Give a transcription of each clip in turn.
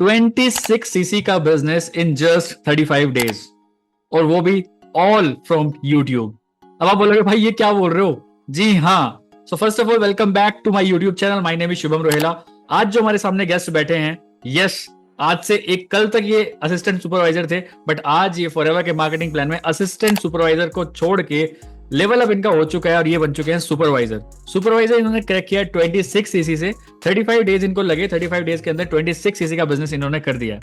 26 CC का business in just 35 days, और वो भी ऑल फ्रॉम यूट्यूब। अब आप बोलोगे भाई ये क्या बोल रहे हो? जी हाँ, so first of all welcome back to my YouTube channel. My name is Shubham Rohela. आज जो हमारे सामने गेस्ट बैठे हैं, यस, आज से एक कल तक ये असिस्टेंट सुपरवाइजर थे, बट आज ये फॉरएवर के मार्केटिंग प्लान में असिस्टेंट सुपरवाइजर को छोड़ के लेवल अप इनका हो चुका है और ये बन चुके हैं सुपरवाइजर इन्होंने क्रैक किया 26 सीसी से। 35 डेज इनको लगे, 35 डेज के अंदर 26 सीसी का बिजनेस इन्होंने कर दिया है।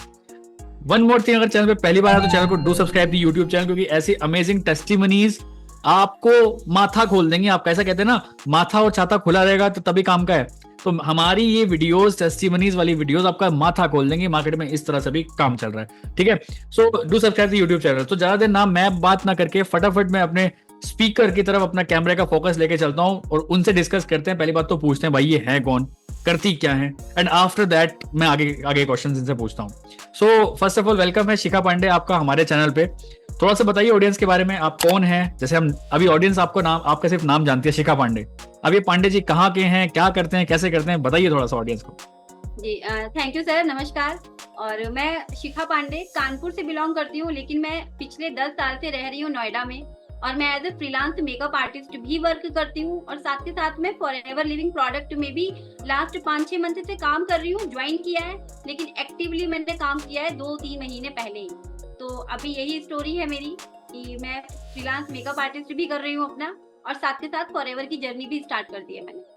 वन मोर थिंग, अगर चैनल पे पहली बार है तो चैनल को do subscribe the YouTube channel, क्योंकि ऐसी अमेजिंग टेस्टिमनीज आपको माथा खोल देंगे। आप कैसा कहते हैं ना, माथा और छाता खुला रहेगा तो तभी काम का है। तो हमारी ये वीडियोस, टेस्टिमनीज वाली वीडियोस आपका माथा खोल देंगे। मार्केट में इस तरह से भी काम चल रहा है, ठीक है। So do subscribe the YouTube channel. तो ज्यादा देर ना मैं बात ना करके फटाफट मैं अपने स्पीकर की तरफ अपना कैमरे का फोकस लेके चलता हूं और उनसे डिस्कस करते हैं। पहली बात तो पूछते हैं भाई ये है कौन, करती क्या है, एंड आफ्टर दैट मैं आगे क्वेश्चन इनसे पूछता हूँ। सो फर्स्ट ऑफ ऑल वेलकम है शिखा पांडे आपका हमारे चैनल पे। थोड़ा सा बताइए ऑडियंस के बारे में, आप कौन हैं? जैसे हम अभी ऑडियंस आपको नाम, आपका सिर्फ नाम जानती है शिखा पांडे। अब ये पांडे जी कहाँ के हैं, क्या करते हैं, कैसे करते हैं, बताइए थोड़ा सा ऑडियंस को। जी थैंक यू सर, नमस्कार। और मैं शिखा पांडे कानपुर से बिलोंग करती हूँ, लेकिन मैं पिछले 10 साल से रह रही हूँ नोएडा में, और मैं as a freelance makeup artist भी वर्क करती हूँ, और साथ के साथ मैं फॉरएवर लिविंग प्रोडक्ट में भी लास्ट 5-6 मंथ से काम कर रही हूँ। ज्वाइन किया है, लेकिन एक्टिवली मैंने काम किया है 2-3 महीने पहले ही। तो अभी यही स्टोरी है मेरी कि मैं फ्रीलांस मेकअप आर्टिस्ट भी कर रही हूँ अपना, और साथ के साथ फॉरएवर की जर्नी भी स्टार्ट कर दी है मैंने।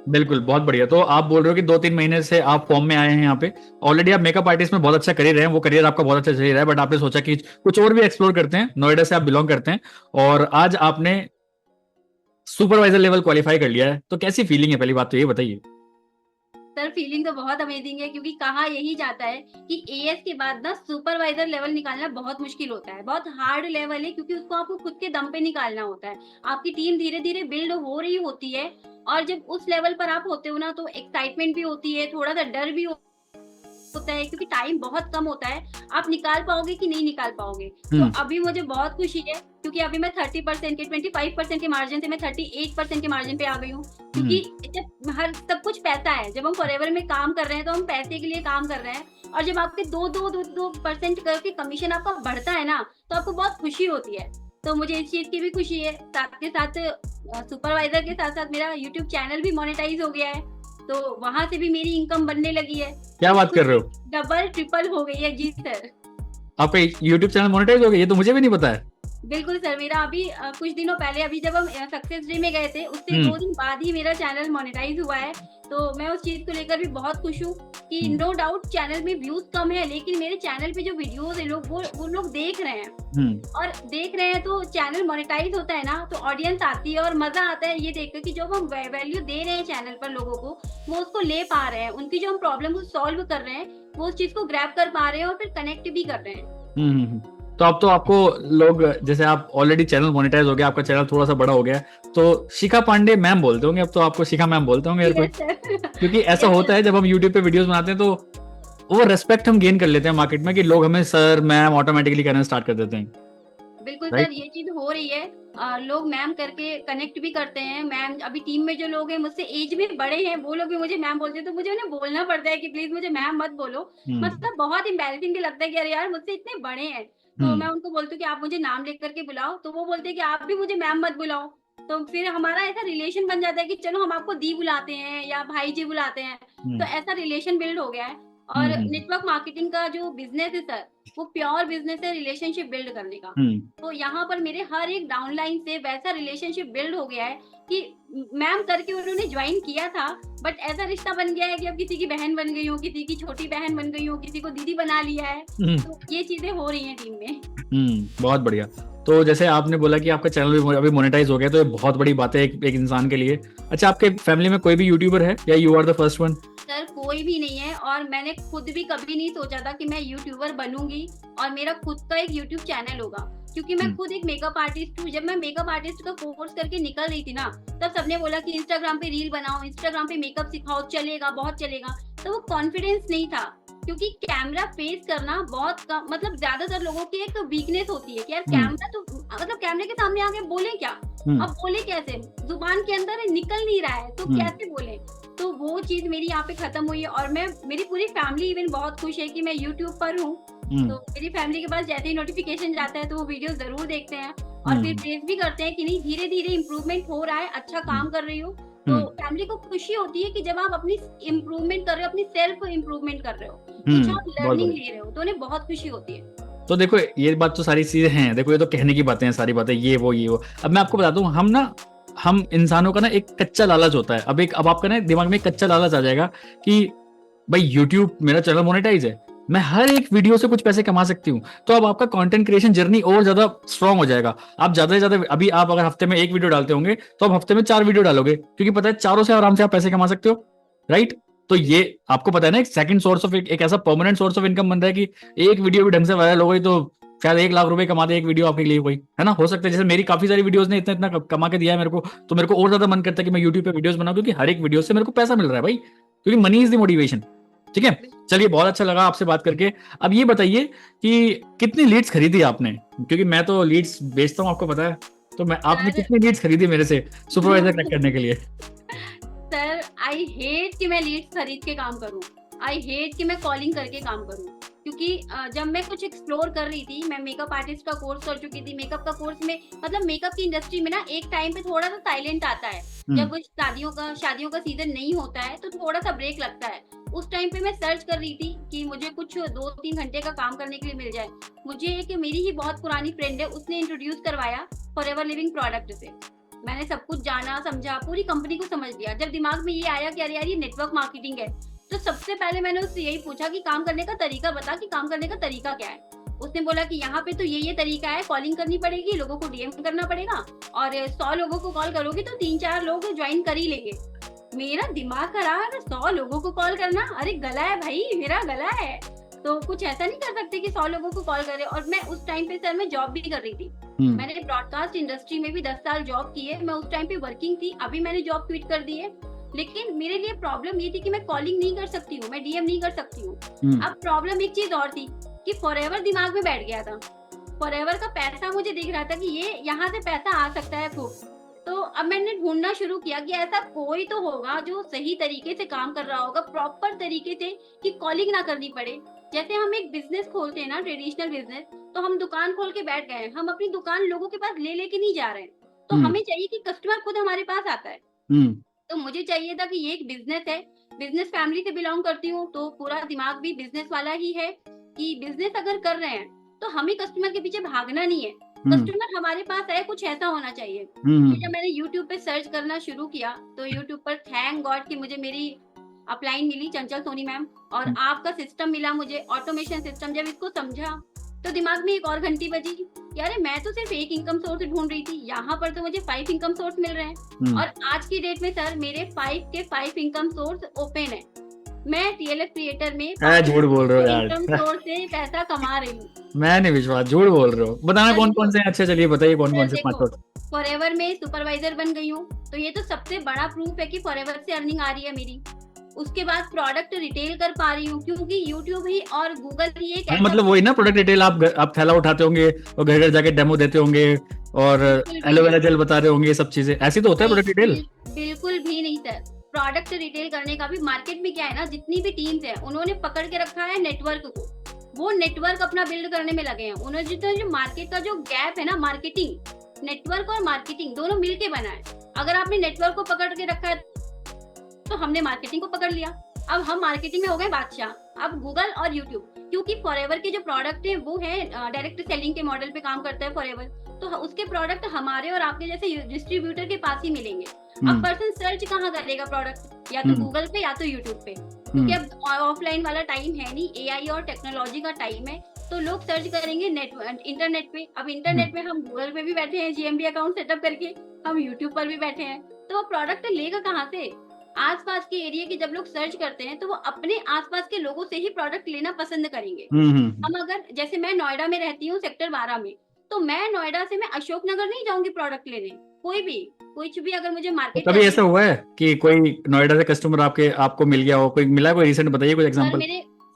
बिल्कुल, बहुत बढ़िया। तो आप बोल रहे हो कि 2-3 महीने से आप फॉर्म में आए हैं यहाँ पे। ऑलरेडी आप मेकअप आर्टिस्ट में बहुत अच्छा करियर है, वो करियर आपका बहुत अच्छा चल रहा है, बट आपने सोचा कि कुछ और भी एक्सप्लोर करते हैं। नोएडा से आप बिलोंग करते हैं और आज आपने सुपरवाइजर लेवल क्वालिफाई कर लिया है, तो कैसी फीलिंग है? पहली बात तो ये बताइए। सर फीलिंग तो बहुत अमेजिंग है, क्योंकि कहा यही जाता है कि एएस के बाद ना सुपरवाइजर लेवल निकालना बहुत मुश्किल होता है, बहुत हार्ड लेवल है, क्योंकि उसको आपको खुद के दम पे निकालना होता है। आपकी टीम धीरे धीरे बिल्ड हो रही होती है, और जब उस लेवल पर आप होते हो ना, तो एक्साइटमेंट भी होती है, थोड़ा सा डर भी होता है, क्योंकि टाइम बहुत कम होता है। आप निकाल पाओगे कि नहीं निकाल पाओगे। तो अभी मुझे बहुत खुशी है, क्योंकि अभी मैं 30% के 25% के मार्जिन से मैं 38% के मार्जिन पे आ गई हूँ। क्योंकि जब सब कुछ पैसा है, जब हम फॉरएवर में काम कर रहे हैं तो हम पैसे के लिए काम कर रहे हैं, और जब आपके 2% करके कमीशन आपका बढ़ता है ना, तो आपको बहुत खुशी होती है। तो मुझे इस चीज की भी खुशी है। साथ के साथ सुपरवाइजर के साथ साथ मेरा यूट्यूब चैनल भी मोनेटाइज हो गया है, तो वहां से भी मेरी इनकम बनने लगी है। क्या बात कर रहे हो? डबल ट्रिपल हो गई है। जी सर। आपका यूट्यूब चैनल मोनेटाइज हो गया? ये तो मुझे भी नहीं पता है। बिल्कुल सर, मेरा अभी कुछ दिनों पहले, अभी जब हम सक्सेस डे में गए थे, उससे 2 दिन बाद ही मेरा चैनल मोनेटाइज हुआ है। तो मैं उस चीज को लेकर भी बहुत खुश हूँ कि नो डाउट चैनल में व्यूज कम है, लेकिन मेरे चैनल पे जो वीडियोस है लोग वो लोग देख रहे हैं, और देख रहे हैं तो चैनल मोनेटाइज होता है ना, तो ऑडियंस आती है और मजा आता है ये देखकर कि जो हम वैल्यू दे रहे हैं चैनल पर लोगों को, वो उसको ले पा रहे हैं, उनकी जो हम प्रॉब्लम को सॉल्व कर रहे हैं वो उस चीज को ग्रैब कर पा रहे हैं और फिर कनेक्ट भी कर रहे हैं। तो अब तो आपको लोग, जैसे आप ऑलरेडी चैनल मोनेटाइज हो गया, आपका चैनल थोड़ा सा बड़ा हो गया, तो शिखा पांडे मैम बोलते होंगे, अब तो आपको शिखा मैम बोलते होंगे हर कोई, क्योंकि ऐसा होता है जब हम यूट्यूब पे वीडियोस बनाते हैं तो वो रेस्पेक्ट हम गेन कर लेते हैं मार्केट में, कि लोग हमें सर मैम ऑटोमेटिकली कहना स्टार्ट कर देते हैं। बिल्कुल सर, ये चीज हो रही है। लोग मैम करके कनेक्ट भी करते हैं। मैम, अभी टीम में जो लोग हैं मुझसे एज में बड़े हैं, वो लोग भी मुझे मैम बोलते हैं, तो मुझे उन्हें बोलना पड़ता है कि प्लीज मुझे मैम मत बोलो। मतलब बहुत एम्बैरेसिंग भी लगता है कि अरे यार मुझसे इतने बड़े हैं। तो मैं उनको बोलती हूँ कि आप मुझे नाम लेकर के बुलाओ, तो वो बोलते हैं कि आप भी मुझे मैम मत बुलाओ। तो फिर हमारा ऐसा रिलेशन बन जाता है कि चलो हम आपको दी बुलाते हैं या भाई जी बुलाते हैं, तो ऐसा रिलेशन बिल्ड हो गया है। और नेटवर्क मार्केटिंग का जो बिजनेस है सर, वो प्योर बिजनेस है रिलेशनशिप बिल्ड करने का। तो यहाँ पर मेरे हर एक डाउनलाइन से वैसा रिलेशनशिप बिल्ड हो गया है कि मैम करके उन्होंने ज्वाइन किया था, बट ऐसा रिश्ता बन गया है कि अब किसी की बहन बन गई हो, किसी की छोटी बहन बन गई हो, किसी को दीदी बना लिया है। तो ये चीजें हो रही हैं टीम में। बहुत बढ़िया। तो जैसे आपने बोला कि आपका चैनल भी अभी मोनेटाइज हो गया, तो ये बहुत बड़ी बात है एक इंसान के लिए। अच्छा, आपके फैमिली में कोई भी यूट्यूबर है या you are the first one? Sir कोई भी नहीं है, और मैंने खुद भी कभी नहीं सोचा था कि मैं यूट्यूबर बनूंगी और मेरा खुद का एक यूट्यूब चैनल होगा, क्योंकि मैं खुद एक मेकअप आर्टिस्ट हूँ। जब मैं मेकअप आर्टिस्ट का कोर्स करके निकल रही थी ना, तब सबने बोला कि इंस्टाग्राम पे रील बनाओ, इंस्टाग्राम पे मेकअप सिखाओ, चलेगा, बहुत चलेगा। तो वो कॉन्फिडेंस नहीं था, क्योंकि कैमरा फेस करना बहुत कम, मतलब ज्यादातर लोगों की एक वीकनेस होती है कि यार कैमरा तो, मतलब कैमरे के सामने आके बोले क्या, अब बोले कैसे, जुबान के अंदर निकल नहीं रहा है तो कैसे बोले। तो वो चीज मेरी यहाँ पे खत्म हुई है और मेरी पूरी फैमिली इवन बहुत खुश है कि मैं यूट्यूब पर हूँ। तो मेरी फैमिली के पास जैसे ही नोटिफिकेशन जाता है तो वो वीडियो जरूर देखते हैं और फिर प्रेज भी करते हैं कि नहीं धीरे धीरे इम्प्रूवमेंट हो रहा है, अच्छा काम कर रही हो। तो फैमिली को खुशी होती है कि जब आप अपनी इम्प्रूवमेंट कर रहे हो, अपनी सेल्फ इम्प्रूवमेंट कर रहे हो, कुछ आप लर्निंग ले रहे हो, तो उन्हें बहुत खुशी होती है। तो देखो ये बात तो सारी चीजें हैं, देखो ये तो कहने की बातें हैं, सारी बातें ये वो। अब मैं आपको बताता हूँ, हम इंसानों का ना एक कच्चा लालच होता है। अब आपका ना दिमाग में एक कच्चा लालच आ जाएगा कि भाई यूट्यूब मेरा चैनल मोनेटाइज है, मैं हर एक वीडियो से कुछ पैसे कमा सकती हूँ। तो अब आपका कंटेंट क्रिएशन जर्नी और ज्यादा स्ट्रांग हो जाएगा। आप ज्यादा से ज्यादा, अभी आप अगर हफ्ते में 1 वीडियो डालते होंगे तो आप हफ्ते में 4 वीडियो डालोगे, क्योंकि पता है चारों से आराम से आप पैसे कमा सकते हो, राइट। तो ये आपको पता है ना, एक सेकंड सोर्स ऑफ एक ऐसा परमानेंट सोर्स ऑफ इनकम बन रहा है कि एक वीडियो भी ढंग से वायरल हो गई तो शायद 1 लाख रुपए कमा दे एक वीडियो आपके लिए कोई, है ना। हो सकता है जैसे मेरी काफी सारी वीडियोस ने इतना इतना कमा के दिया है मेरे को, तो मेरे को और ज्यादा मन करता है कि मैं यूट्यूब पे वीडियोस बनाऊं, क्योंकि हर एक वीडियो से मेरे को पैसा मिल रहा है भाई, क्योंकि मनी इज द मोटिवेशन। ठीक है, चलिए बहुत अच्छा लगा आपसे बात करके। अब ये बताइए कि कितनी लीड्स खरीदी आपने, क्योंकि मैं तो लीड्स बेचता हूँ आपको पता है, तो आपने कितनी लीड्स खरीदी मेरे से सुपरवाइजर क्रैक करने के लिए? सर आई हेट कि मैं लीड्स खरीद के काम करूं, आई हेट कि मैं कॉलिंग करके काम करूं, क्योंकि जब मैं कुछ एक्सप्लोर कर रही थी, मैं मेकअप आर्टिस्ट का कोर्स कर चुकी थी। मेकअप का कोर्स में मतलब मेकअप की इंडस्ट्री में ना एक टाइम पे थोड़ा सा साइलेंट आता है, जब शादियों का सीजन नहीं होता है तो थोड़ा सा ब्रेक लगता है। उस टाइम पे मैं सर्च कर रही थी कि मुझे कुछ 2-3 घंटे का काम करने के लिए मिल जाए। मुझे एक मेरी ही बहुत पुरानी फ्रेंड है, उसने इंट्रोड्यूस करवाया फॉरएवर लिविंग प्रोडक्ट से। मैंने सब कुछ जाना समझा, पूरी कंपनी को समझ लिया। जब दिमाग में ये आया कि अरे यार ये नेटवर्क मार्केटिंग है, तो सबसे पहले मैंने उससे यही पूछा कि काम करने का तरीका बता, कि काम करने का तरीका क्या है। उसने बोला कि यहाँ पे तो ये तरीका है, कॉलिंग करनी पड़ेगी, लोगों को डीएम करना पड़ेगा और 100 लोगों को कॉल करोगे तो 3-4 लोग ज्वाइन कर ही लेंगे। मेरा दिमाग खराब है, 100 लोगों को कॉल करना, अरे गला है भाई, मेरा गला है, तो कुछ ऐसा नहीं कर सकते कि 100 लोगों को कॉल करे। और मैं उस टाइम पे सर मैं जॉब भी कर रही थी, मैंने ब्रॉडकास्ट इंडस्ट्री में भी 10 साल जॉब की है, मैं उस टाइम पे वर्किंग थी। अभी मैंने जॉब क्विट कर दी है, लेकिन मेरे लिए प्रॉब्लम ये थी कि मैं कॉलिंग नहीं कर सकती हूँ, मैं डीएम नहीं कर सकती हूँ। अब प्रॉब्लम एक चीज और थी कि फॉरएवर दिमाग में बैठ गया था, फॉरएवर का पैसा मुझे दिख रहा था कि ये यहाँ से पैसा आ सकता है खूब। तो अब मैंने ढूंढना शुरू किया कि ऐसा कोई तो होगा जो सही तरीके से काम कर रहा होगा, प्रॉपर तरीके से, कि कॉलिंग ना करनी पड़े। जैसे हम एक बिजनेस खोलते हैं ना, ट्रेडिशनल बिजनेस, तो हम दुकान खोल के बैठ गए, हम अपनी दुकान लोगों के पास ले लेके नहीं जा रहे हैं, तो हमें चाहिए कि कस्टमर खुद हमारे पास आता है। तो मुझे चाहिए था कि ये एक बिजनेस है, बिजनेस फैमिली से बिलोंग करती हूँ, तो पूरा दिमाग भी बिजनेस वाला ही है कि बिजनेस अगर कर रहे हैं तो हमें कस्टमर के पीछे भागना नहीं है, कस्टमर हमारे पास है, कुछ ऐसा होना चाहिए। फिर जब मैंने यूट्यूब पे सर्च करना शुरू किया तो यूट्यूब पर थैंक गॉड कि मुझे मेरी अपलाइन मिली, चंचल सोनी मैम, और आपका सिस्टम मिला मुझे, ऑटोमेशन सिस्टम। जब इसको समझा तो दिमाग में एक और घंटी बजी, यार मैं तो सिर्फ एक इनकम सोर्स ढूंढ रही थी, यहाँ पर तो मुझे 5 इनकम सोर्स मिल रहे हैं। और आज की डेट में सर मेरे 5 के 5 इनकम सोर्स ओपन है। मैं टीएलएफ क्रिएटर में झूठ बोल रहे हो यार, इनकम सोर्स से पैसा कमा रही हूँ। मैं नहीं विश्वास, झूठ बोल रहे हो, बताना कौन कौन से। अच्छा चलिए बताइए कौन कौन से 5 फॉरएवर में सुपरवाइजर बन गई हूँ, तो ये तो सबसे बड़ा प्रूफ है कि फॉरएवर से अर्निंग आ रही है मेरी। उसके बाद प्रोडक्ट रिटेल कर पा रही हूँ, क्योंकि यूट्यूब ही और गूगल ही एक मतलब वही ना, प्रोडक्ट रिटेल आप थैला उठाते होंगे और घर घर जाके डेमो देते होंगे और एलोवेरा जेल बता रहे होंगे, ये सब चीजें ऐसी तो होता है प्रोडक्ट रिटेल? बिल्कुल भी नहीं सर, प्रोडक्ट रिटेल करने का भी मार्केट में क्या है ना, जितनी भी टीम्स है उन्होंने पकड़ के रखा है नेटवर्क को, वो नेटवर्क अपना बिल्ड करने में लगे हैं। उन्होंने जो मार्केट का जो गैप है ना, मार्केटिंग, नेटवर्क और मार्केटिंग दोनों मिलके बना है। अगर आपने नेटवर्क को पकड़ के रखा है तो हमने मार्केटिंग को पकड़ लिया, अब हम मार्केटिंग में हो गए बादशाह। अब गूगल और यूट्यूब, क्योंकि फॉरएवर के जो प्रोडक्ट है वो है डायरेक्ट सेलिंग के मॉडल पे काम करता है फॉरएवर, तो उसके प्रोडक्ट हमारे और आपके जैसे डिस्ट्रीब्यूटर के पास ही मिलेंगे। अब पर्सन सर्च कहाँ करेगा प्रोडक्ट, या तो गूगल पे या तो यूट्यूब पे, क्योंकि अब ऑफलाइन वाला टाइम है नहीं, एआई और टेक्नोलॉजी का टाइम है, तो लोग सर्च करेंगे इंटरनेट पे। अब इंटरनेट में हम गूगल पे भी बैठे हैं जीएमबी अकाउंट सेटअप करके, हम यूट्यूब पर भी बैठे हैं, तो वो प्रोडक्ट लेगा कहाँ से? आसपास के एरिया की जब लोग सर्च करते हैं तो वो अपने आसपास के लोगों से ही प्रोडक्ट लेना पसंद करेंगे। हम अगर, जैसे मैं नोएडा में रहती हूँ सेक्टर 12 में, तो मैं नोएडा से मैं अशोकनगर नहीं जाऊंगी प्रोडक्ट लेने, कोई भी कुछ भी अगर मुझे मार्केट। कभी ऐसा हुआ है कि कोई नोएडा से कस्टमर आपको मिल गया हो, कोई मिला, कोई रिसेंट बताइए कोई एग्जांपल।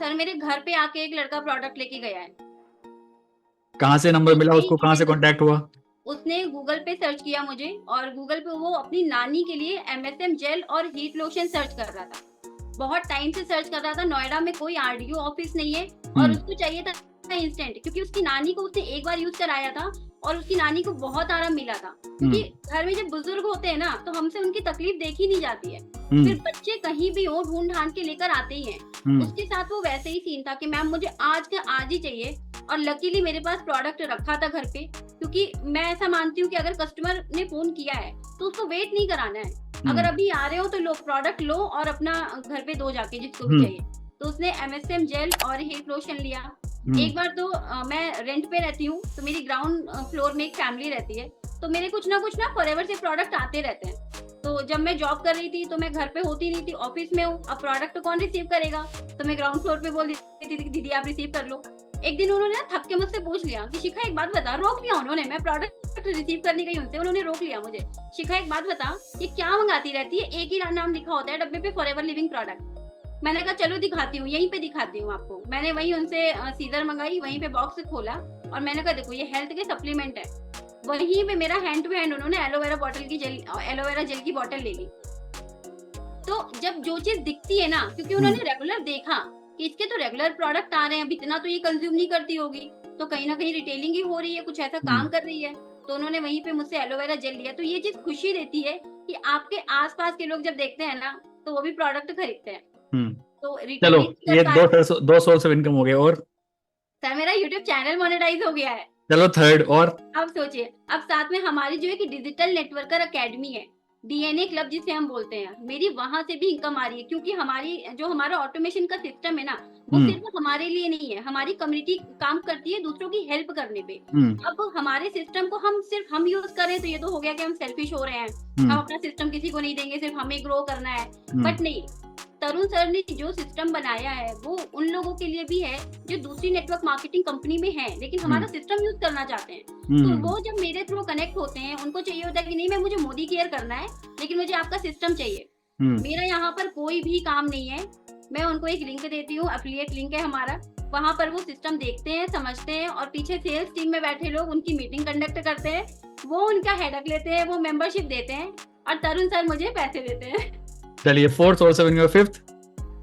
सर मेरे घर पे आके एक लड़का प्रोडक्ट लेके गया है। कहाँ से नंबर मिला उसको, कहाँ से कांटेक्ट हुआ? उसने गूगल पे सर्च किया मुझे, और गूगल पे वो अपनी नानी के लिए MSM जेल और हीट लोशन सर्च कर रहा था। बहुत टाइम से सर्च कर रहा था। नोएडा में कोई RDO ऑफिस नहीं है और उसको चाहिए था इंस्टेंट, क्योंकि उसकी नानी को उसने एक बार यूज कराया था और उसकी नानी को बहुत आराम मिला था। क्योंकि घर में जब बुजुर्ग होते हैं ना, तो हमसे उनकी तकलीफ देखी नहीं जाती है। फिर बच्चे कहीं भी हो ढूंढ ढांड के लेकर आते ही हैं। उसके साथ वो वैसे ही सीन था कि मैम मुझे आज का आज ही चाहिए, और लकीली मेरे पास प्रोडक्ट रखा था घर पे, क्योंकि मैं ऐसा मानती हूँ कि अगर कस्टमर ने फोन किया है तो उसको वेट नहीं कराना है। अगर अभी आ रहे हो तो लो, प्रोडक्ट लो और अपना घर पे दो जाके जिसको भी चाहिए। तो उसने MSM जेल और हेयर लोशन लिया। एक बार तो मैं रेंट पे रहती हूँ, तो मेरी ग्राउंड फ्लोर में एक फैमिली रहती है, तो मेरे कुछ ना फॉरएवर से प्रोडक्ट आते रहते हैं। तो जब मैं जॉब कर रही थी तो मैं घर पे होती नहीं थी, ऑफिस में हूँ, अब प्रोडक्ट कौन रिसीव करेगा, तो मैं ग्राउंड फ्लोर पे बोल देती थी दीदी आप रिसीव कर लो। एक दिन उन्होंने थक के मुझसे पूछ लिया कि शिखा एक बात बता, रोक लिया उन्होंने, मैं प्रोडक्ट रिसीव करने गई उनसे, उन्होंने रोक लिया मुझे। शिखा एक बात बता, ये क्या मंगाती रहती है, एक ही नाम लिखा होता है डब्बे पे, फॉरएवर लिविंग प्रोडक्ट। मैंने कहा चलो दिखाती हूँ, यहीं पे दिखाती हूँ आपको। मैंने वहीं उनसे सीजर मंगाई, वहीं पे बॉक्स खोला और मैंने कहा देखो ये हेल्थ के सप्लीमेंट है। वहीं पे मेरा हैंड टू हैंड उन्होंने एलोवेरा जेल की बोतल ले ली। तो जब जो चीज दिखती है ना, क्योंकि उन्होंने रेगुलर देखा कि इसके तो रेगुलर प्रोडक्ट आ रहे हैं, अब इतना तो ये कंज्यूम नहीं करती होगी, तो कहीं ना कहीं रिटेलिंग ही हो रही है, कुछ ऐसा काम कर रही है, तो उन्होंने वहीं पे मुझसे एलोवेरा जेल लिया। तो ये चीज खुशी देती है कि आपके आसपास के लोग जब देखते हैं ना, तो वो भी प्रोडक्ट खरीदते हैं। तो चलो रिटेलिंग ये दो सोर्स ऑफ इनकम हो गए, और सर मेरा यूट्यूब चैनल मोनेटाइज हो गया है। चलो थर्ड, और अब सोचिए, अब साथ में हमारी जो है कि डिजिटल नेटवर्कर अकेडमी है, DNA क्लब जिसे हम बोलते हैं, मेरी वहां से भी इनकम आ रही है, क्योंकि हमारी जो हमारा ऑटोमेशन का सिस्टम है ना, वो सिर्फ हमारे लिए नहीं है, हमारी कम्युनिटी काम करती है दूसरों की हेल्प करने पे। अब हमारे सिस्टम को हम यूज करें तो ये तो हो गया कि हम सेल्फिश हो रहे हैं, हम अपना सिस्टम किसी को नहीं देंगे, सिर्फ हमें ग्रो करना है। बट नहीं, तरुण सर ने जो सिस्टम बनाया है वो उन लोगों के लिए भी है जो दूसरी नेटवर्क मार्केटिंग कंपनी में है, लेकिन हमारा सिस्टम यूज करना चाहते हैं। तो वो जब मेरे थ्रू कनेक्ट होते हैं, उनको चाहिए होता है कि नहीं मैं मुझे मोदी केयर करना है, लेकिन मुझे आपका सिस्टम चाहिए। मेरा यहाँ पर कोई भी काम नहीं है, मैं उनको एक लिंक देती हूँ, एफिलिएट लिंक है हमारा, वहां पर वो सिस्टम देखते हैं, समझते हैं, और पीछे सेल्स टीम में बैठे लोग उनकी मीटिंग कंडक्ट करते हैं, वो उनका हेडक लेते हैं, वो मेंबरशिप देते हैं, और तरुण सर मुझे पैसे देते हैं। चलिए fourth source of income, fifth.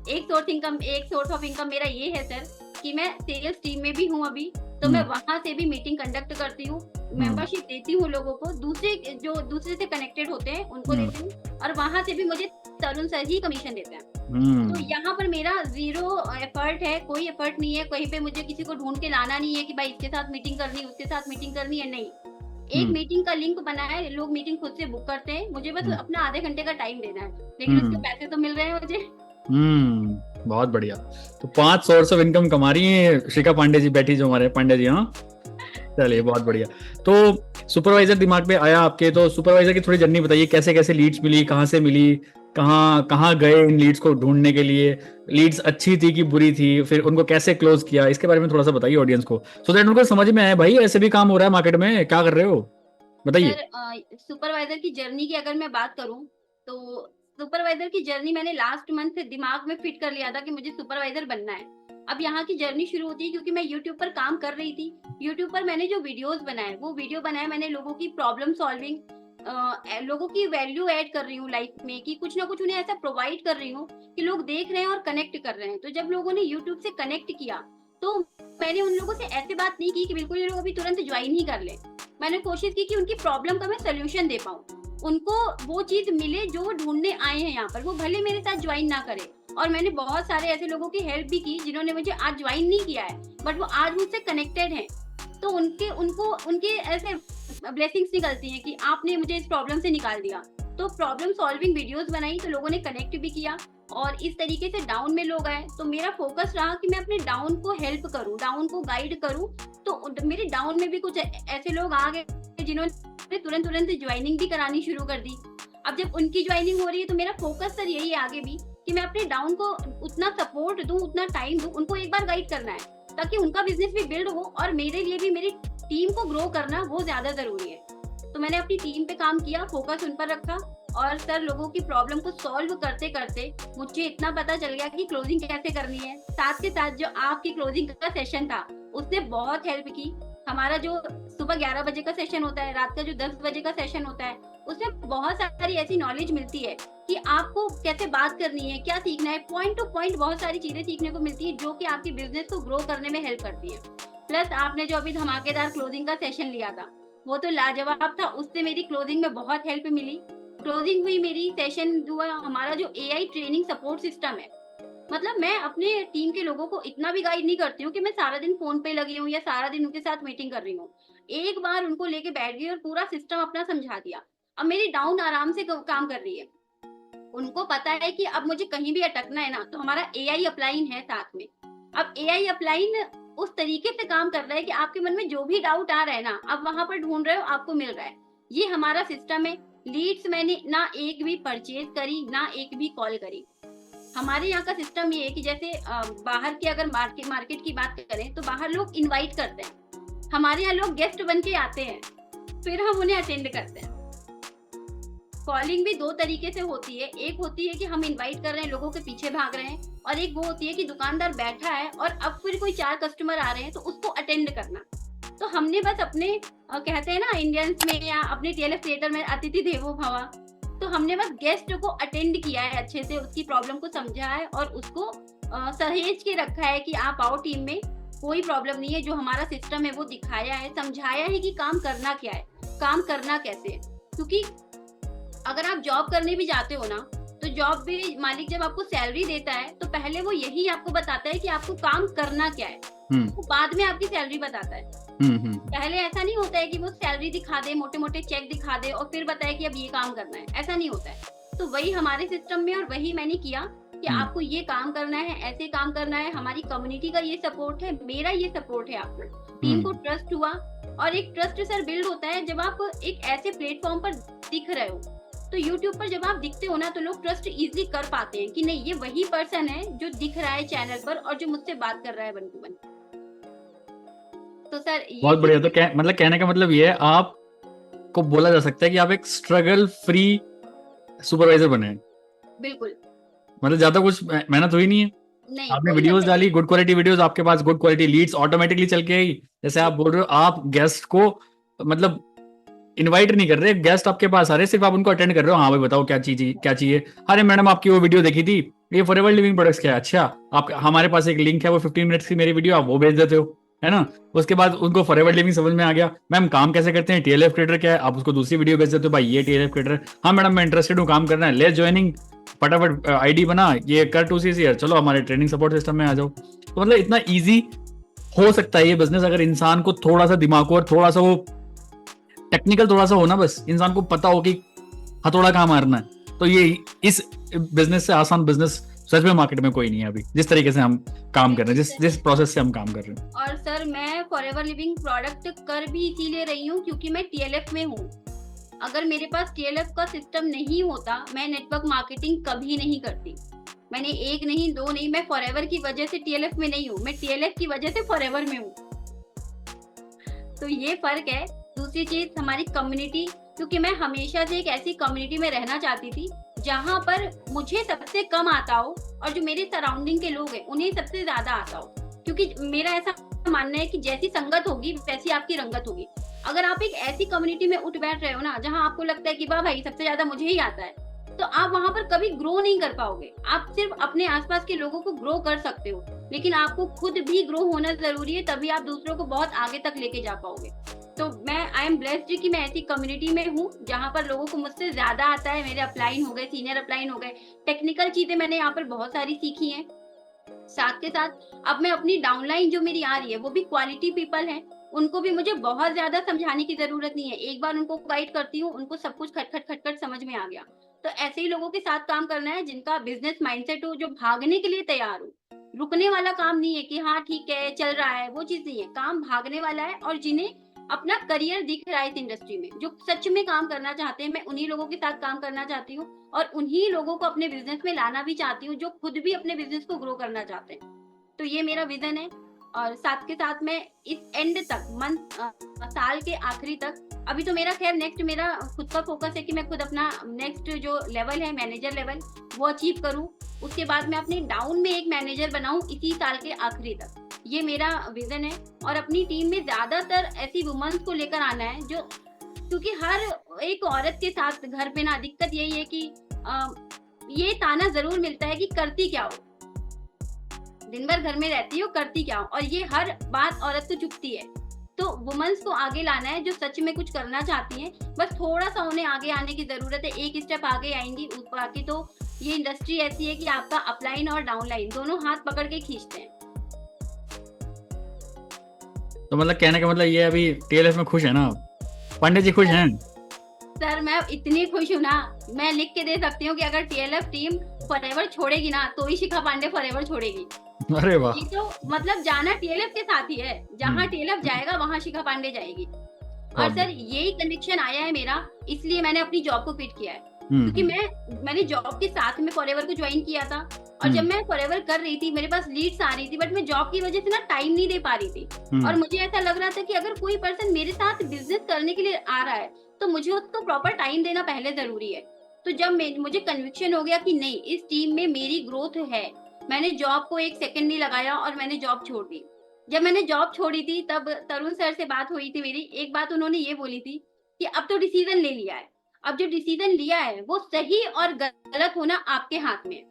एक सोर्स ऑफ इनकम मेरा ये है सर कि मैं सेल्स टीम में भी हूँ अभी, तो मैं वहां से भी मीटिंग कंडक्ट करती हूँ, मेंबरशिप देती हूँ लोगों को, दूसरे से कनेक्टेड होते हैं उनको देती हूँ, और वहां से भी मुझे तरुण सर ही कमीशन देते हैं। तो यहाँ पर मेरा 0 एफर्ट है, कोई एफर्ट नहीं है, कहीं पे मुझे किसी को ढूंढ के लाना नहीं है कि भाई इसके साथ मीटिंग करनी, उसके साथ मीटिंग करनी है, नहीं। एक मीटिंग का लिंक बना है, लोग मीटिंग खुद से बुक करते हैं, मुझे बस अपना आधे घंटे का टाइम देना है, लेकिन उसके पैसे तो मिल रहे हैं मुझे। बहुत बढ़िया। तो 5 सोर्स ऑफ इनकम कमा रही है शिखा पांडे जी, बैठी जो हमारे पांडे जी। हाँ चलिए बहुत बढ़िया। तो सुपरवाइजर दिमाग में आया आपके, तो सुपरवाइजर की थोड़ी जर्नी बताइए, कैसे कैसे लीड्स मिली, कहाँ से मिली, कहाँ गए इन लीड्स को ढूंढने के लिए, लीड्स अच्छी थी कि बुरी थी, फिर उनको कैसे क्लोज किया, इसके बारे में थोड़ा सा बताइए ऑडियंस को, सो दैट उनको समझ में आए भाई ऐसे भी काम हो रहा है मार्केट में, क्या कर रहे हो, बताइए। सुपरवाइजर की जर्नी की अगर मैं बात करूं, तो सुपरवाइजर की जर्नी मैंने लास्ट मंथ दिमाग में फिट कर लिया था कि मुझे सुपरवाइजर बनना है। अब यहाँ की जर्नी शुरू होती है क्योंकि मैं यूट्यूब पर काम कर रही थी। यूट्यूब पर मैंने जो वीडियोस बनाए, वो वीडियो बनाए मैंने लोगों की प्रॉब्लम सॉल्विंग, लोगों की वैल्यू ऐड कर रही हूँ लाइफ में, कि कुछ ना कुछ उन्हें ऐसा प्रोवाइड कर रही हूँ कि लोग देख रहे हैं और कनेक्ट कर रहे हैं। तो जब लोगों ने यूट्यूब से कनेक्ट किया, तो मैंने उन लोगों से ऐसे बात नहीं की कि बिल्कुल ये लोग अभी तुरंत ज्वाइन ही कर ले। मैंने कोशिश की कि उनकी प्रॉब्लम का मैं सोल्यूशन दे पाऊँ, उनको वो चीज मिले जो वो ढूंढने आए हैं यहाँ पर, वो भले मेरे साथ ज्वाइन ना करे। और मैंने बहुत सारे ऐसे लोगों की हेल्प भी की जिन्होंने मुझे आज ज्वाइन नहीं किया है, बट वो आज मुझसे कनेक्टेड हैं। तो उनके ऐसे ब्लेसिंग्स निकलती हैं कि आपने मुझे इस प्रॉब्लम से निकाल दिया। तो प्रॉब्लम सॉल्विंग वीडियोस बनाई, तो लोगों ने कनेक्ट भी किया, और इस तरीके से डाउन में लोग आए। तो मेरा फोकस रहा कि मैं अपने डाउन को हेल्प करूं, डाउन को गाइड करूं। तो मेरे डाउन में भी कुछ ऐसे लोग आ गए जिन्होंने तुरंत ज्वाइनिंग भी करानी शुरू कर दी। अब जब उनकी ज्वाइनिंग हो रही है, तो मेरा फोकस सर यही है आगे भी कि मैं अपने डाउन को उतना सपोर्ट दूं, उतना टाइम दूं, उनको एक बार गाइड करना है ताकि उनका बिजनेस भी बिल्ड हो, और मेरे लिए भी मेरी टीम को ग्रो करना वो ज्यादा जरूरी है। तो मैंने अपनी टीम पे काम किया, फोकस उन पर रखा, और सर लोगों की प्रॉब्लम को सॉल्व करते करते मुझे इतना पता चल गया कि क्लोजिंग कैसे करनी है। साथ के साथ जो आपकी क्लोजिंग का सेशन था, उसने बहुत हेल्प की। हमारा जो सुबह 11 बजे का सेशन होता है, रात का जो 10 बजे का सेशन होता है, उसमें बहुत सारी ऐसी नॉलेज मिलती है कि आपको कैसे बात करनी है, क्या सीखना है, पॉइंट टू पॉइंट बहुत सारी चीजें सीखने को मिलती है जो कि आपके बिजनेस को ग्रो करने में हेल्प करती है। प्लस आपने जो अभी धमाकेदार क्लोजिंग का सेशन लिया था, वो तो लाजवाब था, उससे मेरी क्लोजिंग में बहुत हेल्प मिली। क्लोजिंग हुई मेरी, सेशन हुआ, हमारा जो एआई ट्रेनिंग सपोर्ट सिस्टम है, मतलब मैं अपने टीम के लोगों को इतना भी गाइड नहीं करती हूँ कि मैं सारा दिन फोन पे लगी हूँ या सारा दिन उनके साथ मीटिंग कर रही हूँ। एक बार उनको लेके बैठ गई और पूरा सिस्टम अपना समझा दिया। अब मेरी डाउन आराम से काम कर रही है। उनको पता है कि अब मुझे कहीं भी अटकना है ना, तो हमारा एआई अपलाइन है साथ में। अब एआई अपलाइन उस तरीके से काम कर रहा है कि आपके मन में जो भी डाउट आ रहा है ना, आप वहां पर ढूंढ रहे हो, आपको मिल रहा है। ये हमारा सिस्टम है। लीड्स मैंने ना एक भी परचेज करी, ना एक भी कॉल करी। हमारे यहाँ का सिस्टम ये है कि जैसे बाहर की अगर मार्केट की बात करें, तो बाहर लोग इनवाइट करते हैं, हमारे यहाँ लोग गेस्ट बन के आते हैं, फिर हम उन्हें अटेंड करते हैं। कॉलिंग भी दो तरीके से होती है। एक होती है कि हम इनवाइट कर रहे हैं, लोगों के पीछे भाग रहे हैं, और एक वो होती है कि दुकानदार बैठा है और अब फिर कोई 4 कस्टमर आ रहे हैं तो उसको अटेंड करना। तो हमने बस अपने कहते हैं ना इंडियंस में या अपने टीएलएफ थिएटर में अतिथि देवो भव, तो हमने बस गेस्ट को अटेंड किया है, अच्छे से उसकी प्रॉब्लम को समझा है और उसको सहेज के रखा है कि आप आओ टीम में, कोई प्रॉब्लम नहीं है। जो हमारा सिस्टम है वो दिखाया है, समझाया है कि काम करना क्या है, काम करना कैसे है। क्योंकि अगर आप जॉब करने भी जाते हो ना, तो जॉब भी मालिक जब आपको सैलरी देता है तो पहले वो यही आपको बताता है कि आपको काम करना क्या है, वो बाद में आपकी सैलरी बताता है। पहले ऐसा नहीं होता है कि वो सैलरी दिखा दे, मोटे मोटे चेक दिखा दे और फिर बताए कि अब ये काम करना है, ऐसा नहीं होता है। तो वही हमारे सिस्टम में, और वही मैंने किया कि आपको ये काम करना है, ऐसे काम करना है, हमारी कम्युनिटी का ये सपोर्ट है, मेरा ये सपोर्ट है। आपको टीम को ट्रस्ट हुआ, और एक ट्रस्ट सर बिल्ड होता है जब आप एक ऐसे प्लेटफॉर्म पर दिख रहे हो। तो YouTube पर जब आप दिखते हो ना, तो लोग ट्रस्ट इजीली कर पाते हैं कि नहीं, ये वही पर्सन है जो दिख रहा है चैनल पर और जो मुझसे बात कर रहा है वन टू वन। तो सर ये बहुत बढ़िया। तो मतलब कहने का मतलब ये है, आप को बोला जा सकता है कि आप एक स्ट्रगल फ्री सुपरवाइजर बने। बिल्कुल, मतलब ज्यादा कुछ मेहनत हुई नहीं है, नहीं आपने कोई वीडियोस मेहनत डाली, गुड क्वालिटी वीडियोस, आपके पास गुड क्वालिटी लीड्स ऑटोमेटिकली चल के आई। जैसे आप बोल रहे हो, आप गेस्ट को मतलब इनवाइट नहीं कर रहे, गेस्ट आपके पास आ रहे, सिर्फ आप उनको अटेंड कर रहे हो। हाँ भाई बताओ क्या चीज, क्या चाहिए। अरे मैडम आपकी वो वीडियो देखी थी, ये फॉरएवर लिविंग प्रोडक्ट्स क्या है, अच्छा आप हमारे पास एक लिंक है, वो 15 मिनट्स की मेरी वीडियो, आप वो भेज देते हो, है ना। उसके बाद उनको फॉरएवर लिविंग समझ में आ गया, मैम काम कैसे करते हैं, टीएलएफ क्रिएटर क्या है, आप उसको दूसरी वीडियो भेज देते हो, भाई ये टीएलएफ क्रिएटर, हाँ मैडम मैं इंटरेस्टेड हूँ, काम करना है, लेट्स ज्वाइनिंग, फटाफट आईडी बना, ये कर 2CC, चलो हमारे ट्रेनिंग सपोर्ट सिस्टम में आ जाओ। तो मतलब इतना ईजी हो सकता है ये बिजनेस, अगर इंसान को थोड़ा सा दिमाग को और थोड़ा सा वो टेक्निकल थोड़ा सा हो ना, बस इंसान को पता हो कि हथौड़ा कहाँ मारना है। तो ये इस बिजनेस से आसान बिजनेस सच में मार्केट में कोई नहीं है अभी, जिस तरीके से हम काम कर रहे हैं, जिस प्रोसेस से हम काम कर रहे हैं। और सर मैं फॉरएवर लिविंग प्रोडक्ट कर भी इसीलिए रही हूँ क्योंकि मैं टीएलएफ में हूँ। अगर मेरे पास टीएलएफ का सिस्टम नहीं होता, मैं नेटवर्क मार्केटिंग कभी नहीं करती। मैंने एक नहीं, दो नहीं, मैं फॉरएवर की वजह से टीएलएफ में नहीं हूँ, मैं टीएलएफ की वजह से फॉरएवर में हूँ। तो ये फर्क है। दूसरी चीज हमारी कम्युनिटी, क्योंकि मैं हमेशा से एक ऐसी कम्युनिटी में रहना चाहती थी जहां पर मुझे सबसे कम आता हो और जो मेरे सराउंडिंग के लोग हैं उन्हें सबसे ज्यादा आता हो। क्योंकि मेरा ऐसा मानना है कि जैसी संगत होगी वैसी आपकी रंगत होगी। अगर आप एक ऐसी कम्युनिटी में उठ बैठ रहे हो ना, जहां आपको लगता है कि वाह भाई सबसे ज्यादा मुझे ही आता है, तो आप वहां पर कभी ग्रो नहीं कर पाओगे। आप सिर्फ अपने आसपास के लोगों को ग्रो कर सकते हो, लेकिन आपको खुद भी ग्रो होना जरूरी है, तभी आप दूसरों को बहुत आगे तक लेके जा पाओगे। तो मैं आई एम ब्लेस्ड कि मैं ऐसी कम्युनिटी में हूँ जहाँ पर लोगों को मुझसे ज्यादा आता है। मेरे अपलाइन हो गए, सीनियर अपलाइन हो गए, टेक्निकल चीजें मैंने यहाँ पर बहुत सारी सीखी हैं। साथ के साथ अब मैं अपनी डाउनलाइन जो मेरी आ रही है वो भी क्वालिटी पीपल है, उनको भी मुझे बहुत ज्यादा समझाने की जरूरत नहीं है। एक बार उनको गाइड करती हूँ, उनको सब कुछ खटखट खटखट समझ में आ गया। तो ऐसे ही लोगों के साथ काम करना है जिनका बिजनेस माइंडसेट हो, जो भागने के लिए तैयार हो। रुकने वाला काम नहीं है कि हाँ ठीक है चल रहा है, वो चीज नहीं है। काम भागने वाला है, और जिन्हें अपना करियर दिख रहा है इस इंडस्ट्री में, जो सच में काम करना चाहते हैं, मैं उन्हीं लोगों के साथ काम करना चाहती हूँ और उन्हीं लोगों को अपने बिजनेस में लाना भी चाहती हूँ जो खुद भी अपने बिजनेस को ग्रो करना चाहते हैं। तो ये मेरा विजन है। और साथ के साथ मैं इस एंड तक साल के आखिरी तक, अभी तो मेरा खैर नेक्स्ट मेरा खुद का फोकस है कि मैं खुद अपना नेक्स्ट जो लेवल है मैनेजर लेवल वो अचीव करूं। उसके बाद मैं अपने डाउन में एक मैनेजर बनाऊं इसी साल के आखिरी तक। ये मेरा विजन है और अपनी टीम में ज्यादातर ऐसी वुमेन्स को लेकर आना है जो, क्योंकि हर एक औरत के साथ घर पे ना दिक्कत यही है कि ये ताना जरूर मिलता है कि करती क्या हो, दिन भर घर में रहती हो, करती क्या हो, और ये हर बात औरत को चुभती है। तो वुमेन्स को आगे लाना है जो सच में कुछ करना चाहती हैं, बस थोड़ा सा उन्हें आगे आने की जरूरत है, एक स्टेप आगे आएंगी। बाकी तो ये इंडस्ट्री ऐसी है कि आपका अपलाइन और डाउनलाइन दोनों हाथ पकड़ के खींचते हैं। तो मतलब कहने का मतलब ये अभी टीएलएफ में खुश है ना पांडे जी, खुश हैं? सर मैं इतनी खुश हूँ ना, मैं लिख के दे सकती हूँ कि अगर टीएलएफ टीम फॉरएवर छोड़ेगी ना तो ही शिखा पांडे फॉरएवर छोड़ेगी। अरे वाह, ये तो मतलब जाना टीएलएफ के साथ ही है, जहाँ टीएलएफ जाएगा वहाँ शिखा पांडे जाएगी। और सर यही कन्विक्शन आया है मेरा, इसलिए मैंने अपनी जॉब को क्विट किया है, क्योंकि मैंने जॉब के साथ में फॉरएवर को ज्वाइन किया था, और जब मैं फॉरएवर कर रही थी मेरे पास लीड्स आ रही थी, बट मैं जॉब की वजह से ना टाइम नहीं दे पा रही थी। और मुझे ऐसा लग रहा था कि अगर कोई पर्सन मेरे साथ बिजनेस करने के लिए आ रहा है तो मुझे उसको प्रॉपर टाइम देना पहले जरूरी है। तो जब मुझे कन्विक्शन हो गया कि नहीं, इस टीम में मेरी ग्रोथ है, मैंने जॉब को एक सेकंड नहीं लगाया और मैंने जॉब छोड़ दी। जब मैंने जॉब छोड़ी थी तब तरुण सर से बात हुई थी मेरी, एक बात उन्होंने ये बोली थी कि अब तो डिसीजन ले लिया है, अब जो डिसीजन लिया है वो सही और गलत होना आपके हाथ में है।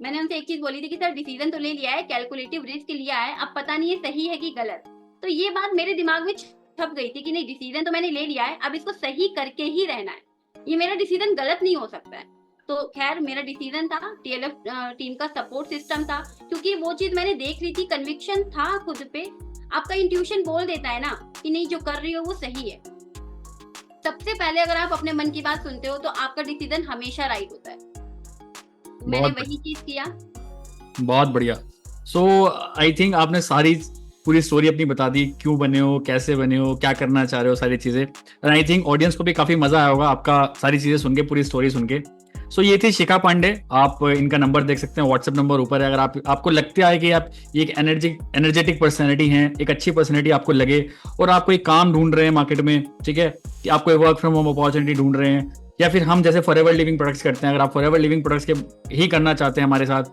मैंने उनसे एक चीज बोली थी कि सर डिसीजन तो ले लिया है, कैलकुलेटिव रिस्क लिया है, अब पता नहीं है सही है कि गलत। तो ये बात मेरे दिमाग में छप गई थी कि नहीं, डिसीजन तो मैंने ले लिया है, अब इसको सही करके ही रहना है, ये मेरा डिसीजन गलत नहीं हो सकता है। तो खैर मेरा डिसीजन था, टीएलएफ टीम का सपोर्ट सिस्टम था, क्योंकि वो चीज मैंने देख ली थी, कन्विक्शन था खुद पे। आपका इंट्यूशन बोल देता है ना कि नहीं जो कर रही हो वो सही है। सबसे पहले अगर आप अपने मन की बात सुनते हो तो आपका डिसीजन हमेशा राइट होता है। मैंने वही चीज किया। बहुत बढ़िया। सो आई थिंक आपने सारी पूरी स्टोरी अपनी बता दी, क्यों बने हो, कैसे बने हो, क्या करना चाह रहे हो, सारी चीजें। एंड आई थिंक ऑडियंस को भी काफी मजा आया होगा आपका सारी चीजें सुन के, पूरी स्टोरी सुन के। सो ये थी शिखा पांडे। आप इनका नंबर देख सकते हैं, व्हाट्सएप नंबर ऊपर है। अगर आपको लगता है कि आप एक एनर्जेटिक पर्सनैलिटी हैं, एक अच्छी पर्सनैलिटी आपको लगे, और आप कोई काम ढूंढ रहे हैं मार्केट में, ठीक है, कि आप कोई वर्क फ्रॉम होम अपॉर्चुनिटी ढूंढ रहे हैं, या फिर हम जैसे फॉरएवर लिविंग प्रोडक्ट्स करते हैं, अगर आप फॉरएवर लिविंग प्रोडक्ट्स के ही करना चाहते हैं हमारे साथ,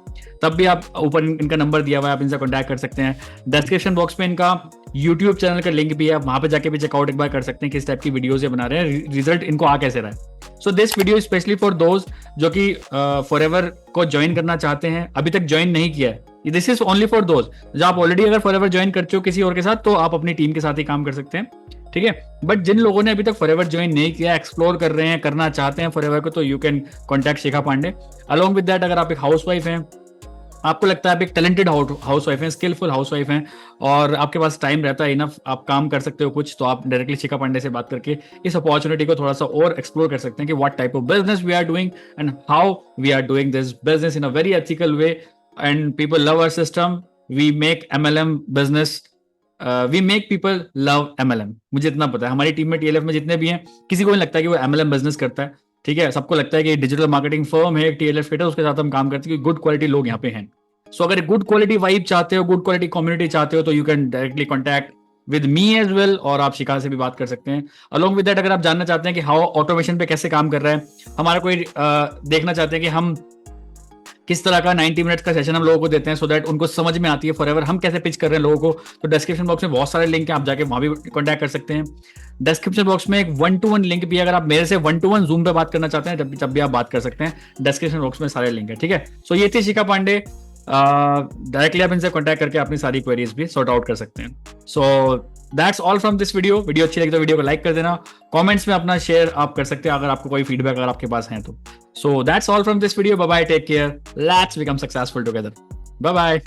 तब भी आप ऊपर इनका नंबर दिया हुआ है, आप इनसे कॉन्टैक्ट कर सकते हैं। डिस्क्रिप्शन बॉक्स में इनका यूट्यूब चैनल का लिंक भी है, आप वहां पे जाके भी चेकआउट एक बार कर सकते हैं किस टाइप की वीडियोस ये बना रहे हैं, रिजल्ट इनको आ कैसे रहा है। So this video specially for those जो कि फॉरएवर को ज्वाइन करना चाहते हैं, अभी तक ज्वाइन नहीं किया है। This is only for those जो आप ऑलरेडी अगर फॉरएवर ज्वाइन कर चुके हो किसी और के साथ, तो आप अपनी टीम के साथ ही काम कर सकते हैं, ठीक है। बट जिन लोगों ने अभी तक फॉरएवर ज्वाइन नहीं किया, एक्सप्लोर कर रहे हैं, करना चाहते हैं फॉरएवर को, तो you can contact Shikha Pandey. Along with that, अगर आप एक हाउसवाइफ हैं, आपको लगता है आप एक टैलेंटेड हाउसवाइफ हैं, स्किलफुल हाउसवाइफ हैं, और आपके पास टाइम रहता है इनफ, आप काम कर सकते हो कुछ, तो आप डायरेक्टली शिखा पांडे से बात करके इस अपॉर्चुनिटी को थोड़ा सा और एक्सप्लोर कर सकते हैं कि what type of business we are doing and how we are doing this business in a very ethical way, and people love our system. We make MLM business, we make people love MLM। मुझे इतना पता है, हमारी team में TLF में जितने भी हैं, किसी को नहीं लगता कि वो MLM बिजनेस करता है, ठीक है। सबको लगता है कि डिजिटल मार्केटिंग फर्म है, TLF फिट है, उसके साथ हम काम करते हैं, गुड क्वालिटी लोग यहाँ पे हैं। सो अगर गुड क्वालिटी वाइब चाहते हो, गुड क्वालिटी कम्युनिटी चाहते हो, तो you can directly contact with me as well, और आप शिखा से भी बात कर सकते हैं। अलोंग विद दैट, अगर आप जानना चाहते हैं कि हाउ ऑटोमेशन पे कैसे काम कर रहा है हमारा कोई, देखना चाहते हैं कि हम किस तरह का 90 मिनट्स का सेशन हम लोगों को देते हैं, सो दैट उनको समझ में आती है फॉरएवर हम कैसे पिच कर रहे हैं लोगों को, तो डिस्क्रिप्शन बॉक्स में बहुत सारे लिंक है, आप जाके वहां भी कॉन्टैक्ट कर सकते हैं। डिस्क्रिप्शन बॉक्स में एक 1-to-1 लिंक भी है, अगर आप मेरे से 1-to-1 जूम पे बात करना चाहते हैं जब भी आप बात कर सकते हैं, डिस्क्रिप्शन बॉक्स में सारे लिंक है, ठीक है। सो ये थी शिखा पांडे। डायरेक्टली आप इनसे कॉन्टैक्ट करके अपनी सारी क्वेरीज भी सॉर्ट आउट कर सकते हैं। सो that's all from this video. Video अच्छी लगी तो वीडियो को लाइक कर देना, कमेंट्स में अपना शेयर आप कर सकते हैं अगर आपको कोई फीडबैक अगर आपके पास है तो। So that's all from this video. Bye bye, take care, let's become successful together. Bye bye.